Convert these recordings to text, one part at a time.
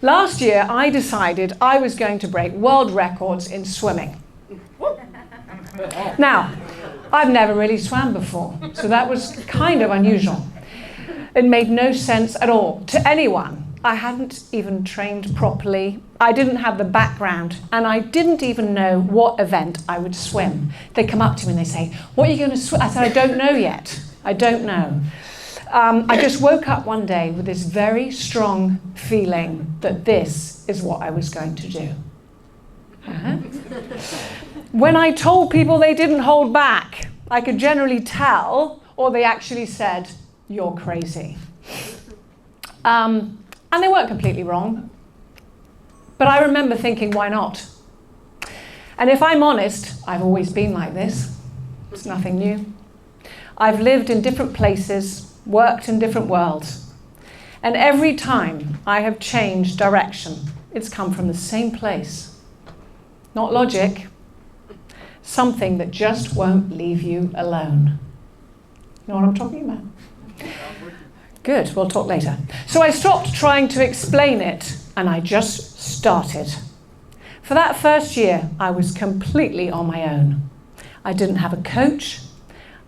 Last year, I decided I was going to break world records in swimming. Now, I've never really swam before, so that was kind of unusual. It made no sense at all to anyone. I hadn't even trained properly. I didn't have the background, and I didn't even know what event I would swim. They come up to me and they say, "What are you going to swim?" I said, "I don't know yet. I don't know." I just woke up one day with this very strong feeling that this is what I was going to do. When I told people, they didn't hold back. I could generally tell, or they actually said, "You're crazy." And they weren't completely wrong. But I remember thinking, why not? And if I'm honest, I've always been like this. It's nothing new. I've lived in different places, worked in different worlds. And every time I have changed direction, it's come from the same place. Not logic, something that just won't leave you alone. You know what I'm talking about? Good, we'll talk later. So I stopped trying to explain it, and I just started. For that first year, I was completely on my own. I didn't have a coach,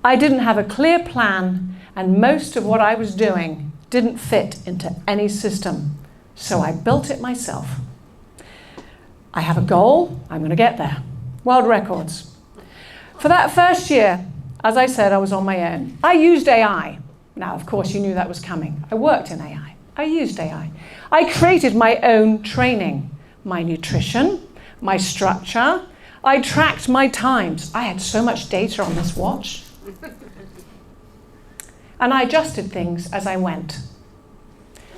I didn't have a clear plan, and most of what I was doing didn't fit into any system. So I built it myself. I have a goal, I'm going to get there. World records. For that first year, as I said, I was on my own. I used AI. Now, of course, you knew that was coming. I worked in AI. I used AI. I created my own training, my nutrition, my structure. I tracked my times. I had so much data on this watch. And I adjusted things as I went.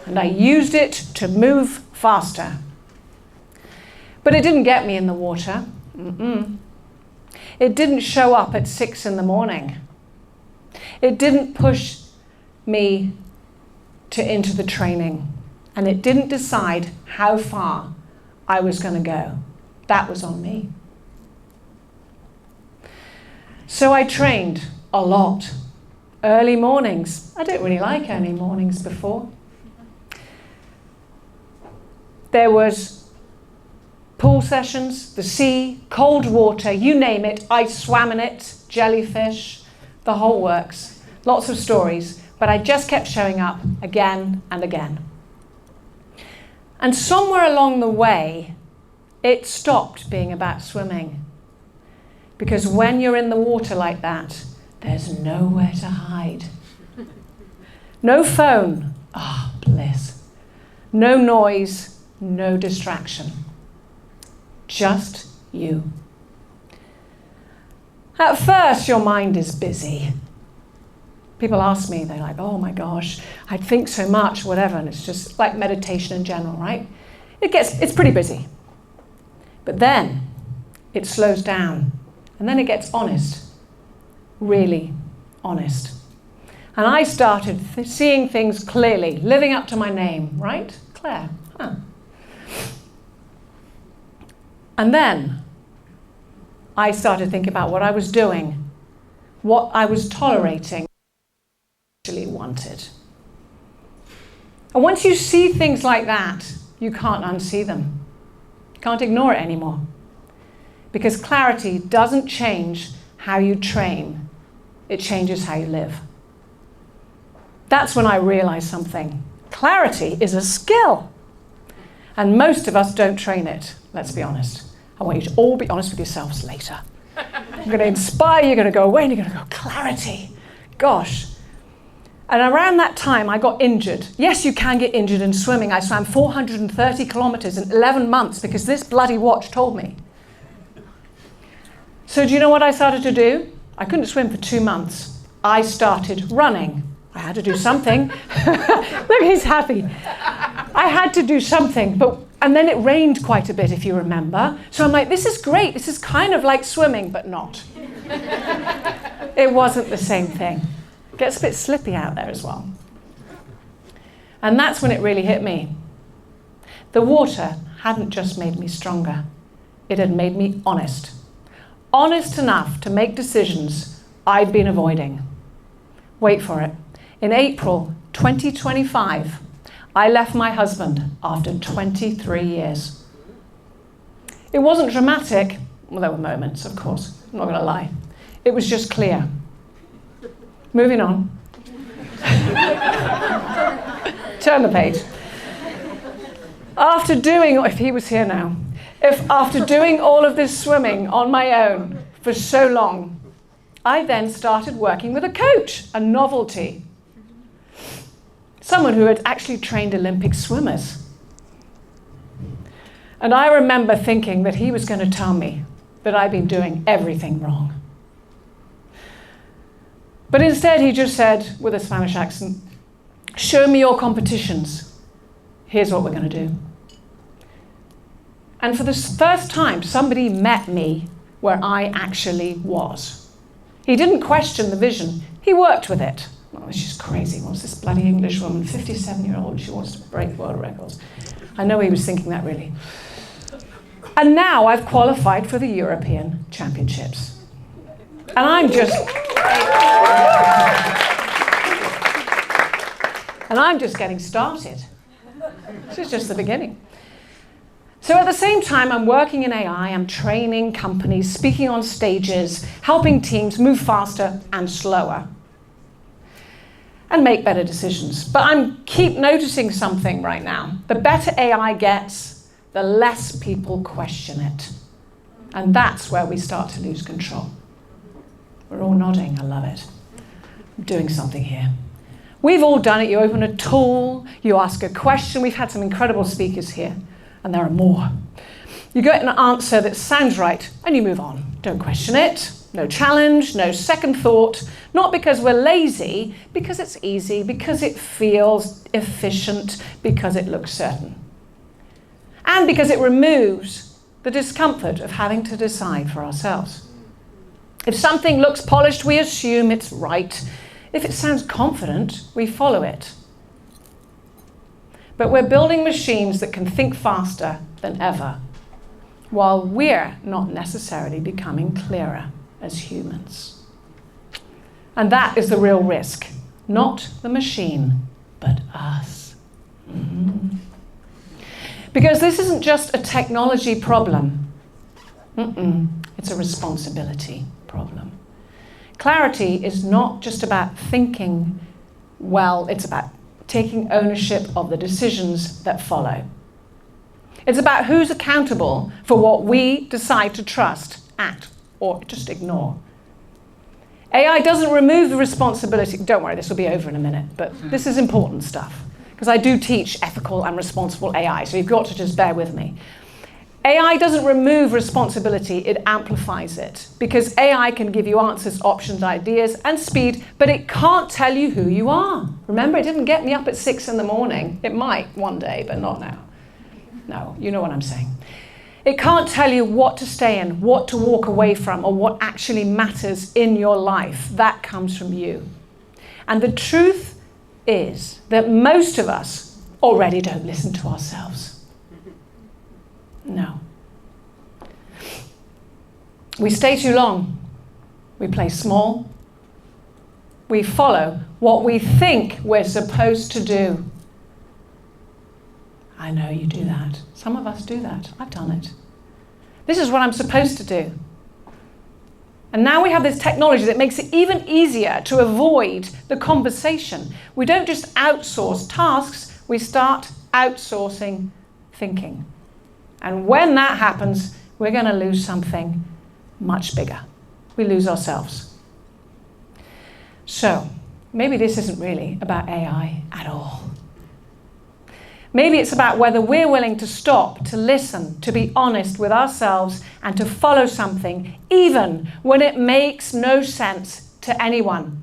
And I used it to move faster. But it didn't get me in the water. It didn't show up at 6 in the morning. It didn't push me into the training. And it didn't decide how far I was going to go. That was on me. So I trained a lot. Early mornings. I didn't really like early mornings before. There was pool sessions, the sea, cold water, you name it. I swam in it, jellyfish, the whole works. Lots of stories, but I just kept showing up again and again. And somewhere along the way, it stopped being about swimming. Because when you're in the water like that, there's nowhere to hide. No phone, bliss. No noise, no distraction. Just you. At first, your mind is busy. People ask me, they're like, "Oh my gosh, I think so much," whatever, and it's just like meditation in general, right? It's pretty busy. But then it slows down, and then it gets honest, really honest. And I started seeing things clearly, living up to my name, right? Claire. And then I started thinking about what I was doing, what I was tolerating, actually wanted. And once you see things like that, you can't unsee them. You can't ignore it anymore. Because clarity doesn't change how you train. It changes how you live. That's when I realized something. Clarity is a skill. And most of us don't train it, let's be honest. I want you to all be honest with yourselves later. I'm going to inspire you, you're going to go away and you're going to go, clarity. Gosh. And around that time, I got injured. Yes, you can get injured in swimming. I swam 430 kilometers in 11 months because this bloody watch told me. So do you know what I started to do? I couldn't swim for 2 months. I started running. I had to do something. Look, he's happy. I had to do something, and then it rained quite a bit, if you remember. So I'm like, this is great. This is kind of like swimming, but not. It wasn't the same thing. It gets a bit slippy out there as well. And that's when it really hit me. The water hadn't just made me stronger. It had made me honest. Honest enough to make decisions I'd been avoiding. Wait for it. In April 2025, I left my husband after 23 years. It wasn't dramatic. Well, there were moments, of course. I'm not going to lie. It was just clear. Moving on. Turn the page. After doing, if he was here now, after doing all of this swimming on my own for so long, I then started working with a coach, a novelty. Someone who had actually trained Olympic swimmers. And I remember thinking that he was going to tell me that I'd been doing everything wrong. But instead he just said, with a Spanish accent, "Show me your competitions. Here's what we're going to do." And for the first time, somebody met me where I actually was. He didn't question the vision. He worked with it. Oh, she's crazy. What's this bloody English woman, 57-year-old, she wants to break world records. I know he was thinking that, really. And now I've qualified for the European Championships. And I'm just getting started. This is just the beginning. So at the same time, I'm working in AI, I'm training companies, speaking on stages, helping teams move faster and slower and make better decisions. But I keep noticing something right now. The better AI gets, the less people question it. And that's where we start to lose control. We're all nodding, I love it. I'm doing something here. We've all done it. You open a tool, you ask a question. We've had some incredible speakers here. And there are more. You get an answer that sounds right, and you move on. Don't question it. No challenge, no second thought. Not because we're lazy, because it's easy, because it feels efficient, because it looks certain. And because it removes the discomfort of having to decide for ourselves. If something looks polished, we assume it's right. If it sounds confident, we follow it. But we're building machines that can think faster than ever, while we're not necessarily becoming clearer as humans. And that is the real risk. Not the machine, but us. Mm-hmm. Because this isn't just a technology problem. It's a responsibility problem. Clarity is not just about thinking well, it's about taking ownership of the decisions that follow. It's about who's accountable for what we decide to trust, act, or just ignore. AI doesn't remove the responsibility. Don't worry, this will be over in a minute, but this is important stuff, because I do teach ethical and responsible AI, so you've got to just bear with me. AI doesn't remove responsibility, it amplifies it, because AI can give you answers, options, ideas, and speed, but it can't tell you who you are. Remember, it didn't get me up at 6 in the morning. It might one day, but not now. No, you know what I'm saying. It can't tell you what to stay in, what to walk away from, or what actually matters in your life. That comes from you. And the truth is that most of us already don't listen to ourselves. No. We stay too long. We play small. We follow what we think we're supposed to do. I know you do that. Some of us do that. I've done it. This is what I'm supposed to do. And now we have this technology that makes it even easier to avoid the conversation. We don't just outsource tasks, we start outsourcing thinking. And when that happens, we're going to lose something much bigger. We lose ourselves. So, maybe this isn't really about AI at all. Maybe it's about whether we're willing to stop, to listen, to be honest with ourselves, and to follow something, even when it makes no sense to anyone.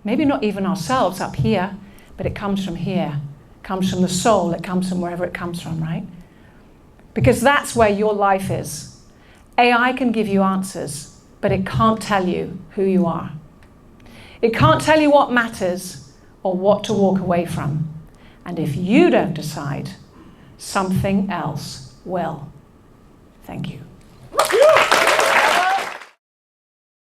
Maybe not even ourselves up here, but it comes from here. It comes from the soul. It comes from wherever it comes from, right? Because that's where your life is. AI can give you answers, but it can't tell you who you are. It can't tell you what matters or what to walk away from. And if you don't decide, something else will. Thank you.